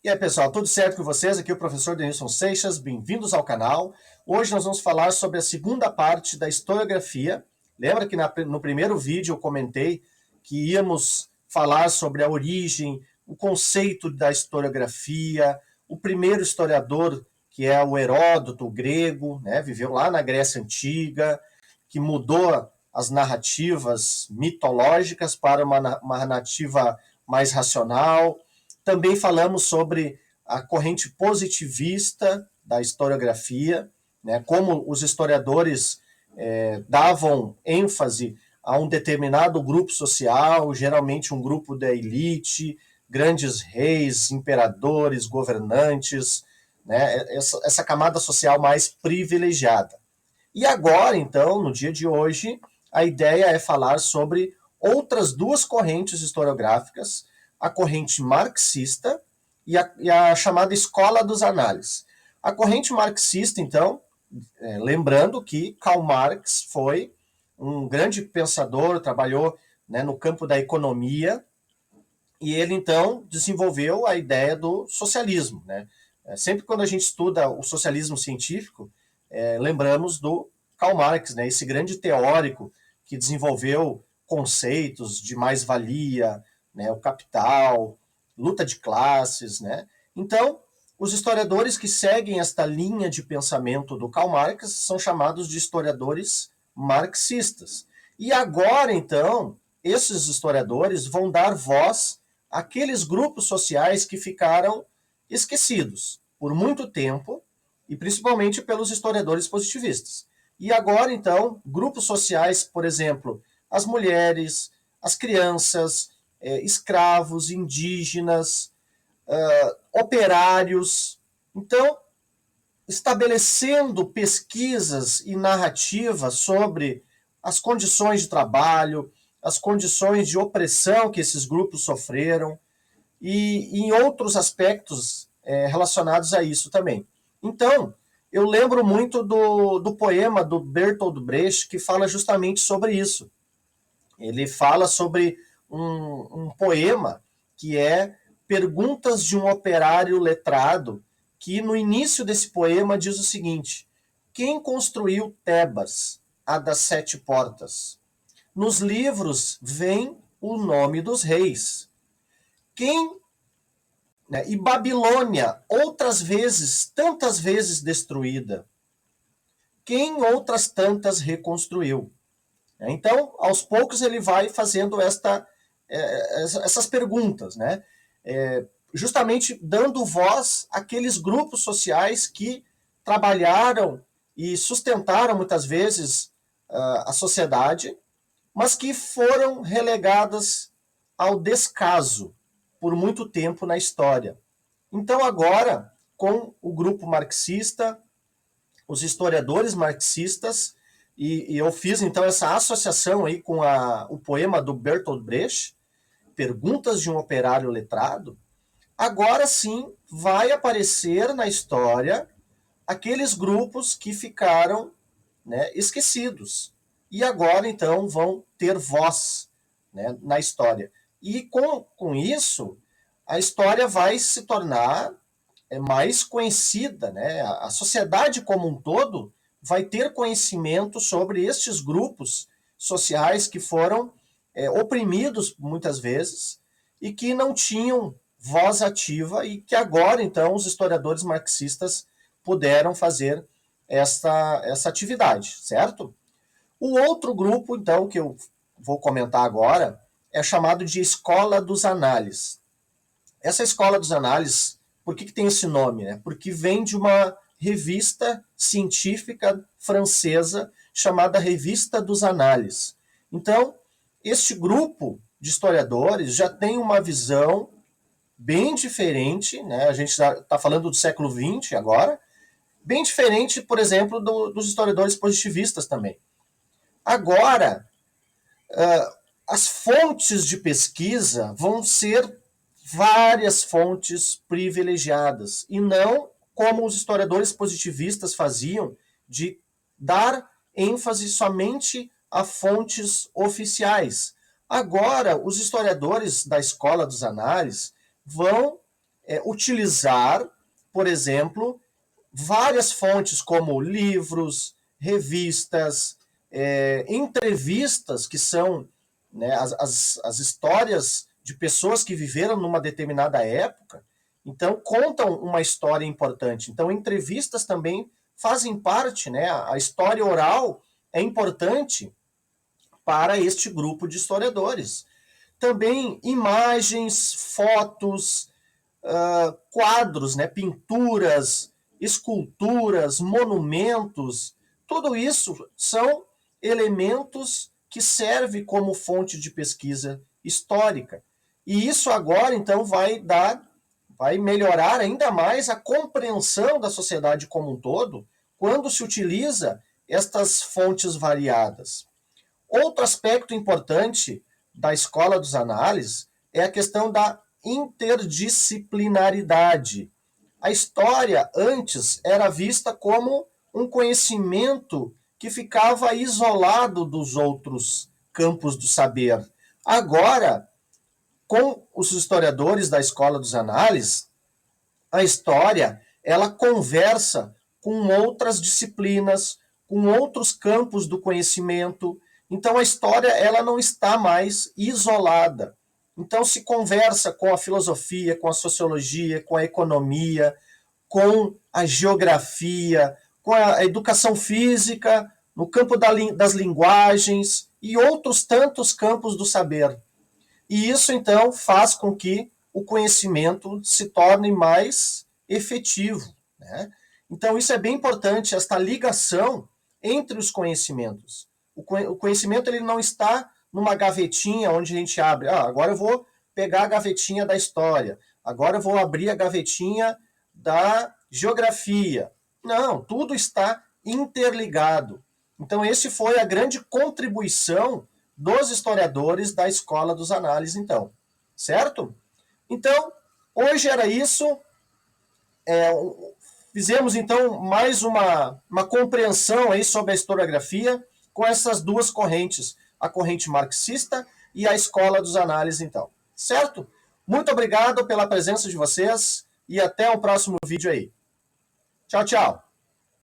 E aí, pessoal, tudo certo com vocês? Aqui é o professor Denilson Seixas, bem-vindos ao canal. Hoje nós vamos falar sobre a segunda parte da historiografia. Lembra que no primeiro vídeo eu comentei que íamos falar sobre a origem, o conceito da historiografia, o primeiro historiador, que é o Heródoto, o grego, né, viveu lá na Grécia Antiga, que mudou as narrativas mitológicas para uma narrativa mais racional. Também falamos sobre a corrente positivista da historiografia, né, como os historiadores davam ênfase a um determinado grupo social, geralmente um grupo da elite, grandes reis, imperadores, governantes, né, essa camada social mais privilegiada. E agora, então, no dia de hoje, a ideia é falar sobre outras duas correntes historiográficas, a corrente marxista e a chamada escola dos análises. A corrente marxista, então, lembrando que Karl Marx foi um grande pensador, trabalhou, né, no campo da economia, e ele, então, desenvolveu a ideia do socialismo, né? Sempre quando a gente estuda o socialismo científico, lembramos do Karl Marx, né, esse grande teórico que desenvolveu conceitos de mais-valia, né, o capital, luta de classes, né? Então, os historiadores que seguem esta linha de pensamento do Karl Marx são chamados de historiadores marxistas. E agora, então, esses historiadores vão dar voz àqueles grupos sociais que ficaram esquecidos por muito tempo, e principalmente pelos historiadores positivistas. E agora, então, grupos sociais, por exemplo, as mulheres, as crianças, escravos, indígenas, operários. Então, estabelecendo pesquisas e narrativas sobre as condições de trabalho, as condições de opressão que esses grupos sofreram e em outros aspectos relacionados a isso também. Então, eu lembro muito do poema do Bertolt Brecht, que fala justamente sobre isso. Ele fala sobre um poema que é Perguntas de um Operário Letrado, que no início desse poema diz o seguinte: quem construiu Tebas, a das 7 portas? Nos livros vem o nome dos reis. Quem, né, e Babilônia, outras vezes, tantas vezes destruída, quem outras tantas reconstruiu? Então, aos poucos, ele vai fazendo essas perguntas, né? Justamente dando voz àqueles grupos sociais que trabalharam e sustentaram, muitas vezes, a sociedade, mas que foram relegadas ao descaso por muito tempo na história. Então, agora, com o grupo marxista, os historiadores marxistas, e eu fiz então essa associação aí com o poema do Bertolt Brecht, Perguntas de um Operário Letrado, agora sim vai aparecer na história aqueles grupos que ficaram, né, esquecidos. E agora então vão ter voz, né, na história. E com isso, a história vai se tornar mais conhecida, né? A sociedade como um todo vai ter conhecimento sobre estes grupos sociais que foram oprimidos muitas vezes e que não tinham voz ativa e que agora, então, os historiadores marxistas puderam fazer essa atividade, certo? O outro grupo, então, que eu vou comentar agora, é chamado de Escola dos Análises. Essa Escola dos Análises, por que tem esse nome? Né? Porque vem de uma revista científica francesa chamada Revista dos Análises. Então, este grupo de historiadores já tem uma visão bem diferente, né? A gente está falando do século XX agora, bem diferente, por exemplo, dos historiadores positivistas também. Agora, as fontes de pesquisa vão ser várias fontes privilegiadas, e não como os historiadores positivistas faziam, de dar ênfase somente a fontes oficiais. Agora, os historiadores da escola dos análises vão utilizar, por exemplo, várias fontes como livros, revistas, entrevistas, que são, né, as histórias de pessoas que viveram numa determinada época, então contam uma história importante. Então, entrevistas também fazem parte, né? A história oral é importante para este grupo de historiadores. Também imagens, fotos, quadros, né, pinturas, esculturas, monumentos, tudo isso são elementos que servem como fonte de pesquisa histórica. E isso agora, então, vai melhorar ainda mais a compreensão da sociedade como um todo, quando se utiliza estas fontes variadas. Outro aspecto importante da escola dos análises é a questão da interdisciplinaridade. A história antes era vista como um conhecimento que ficava isolado dos outros campos do saber. Agora, com os historiadores da escola dos análises, a história ela conversa com outras disciplinas, com outros campos do conhecimento. Então a história ela não está mais isolada. Então se conversa com a filosofia, com a sociologia, com a economia, com a geografia, com a educação física, no campo das linguagens e outros tantos campos do saber. E isso, então, faz com que o conhecimento se torne mais efetivo, né? Então, isso é bem importante, esta ligação entre os conhecimentos. O conhecimento ele não está numa gavetinha onde a gente abre. Agora eu vou pegar a gavetinha da história. Agora eu vou abrir a gavetinha da geografia. Não, tudo está interligado. Então, esse foi a grande contribuição dos historiadores da Escola dos Análises, então. Certo? Então, hoje era isso. Fizemos, então, mais uma compreensão aí sobre a historiografia com essas duas correntes, a corrente marxista e a Escola dos Análises, então. Certo? Muito obrigado pela presença de vocês e até o próximo vídeo aí. Tchau, tchau.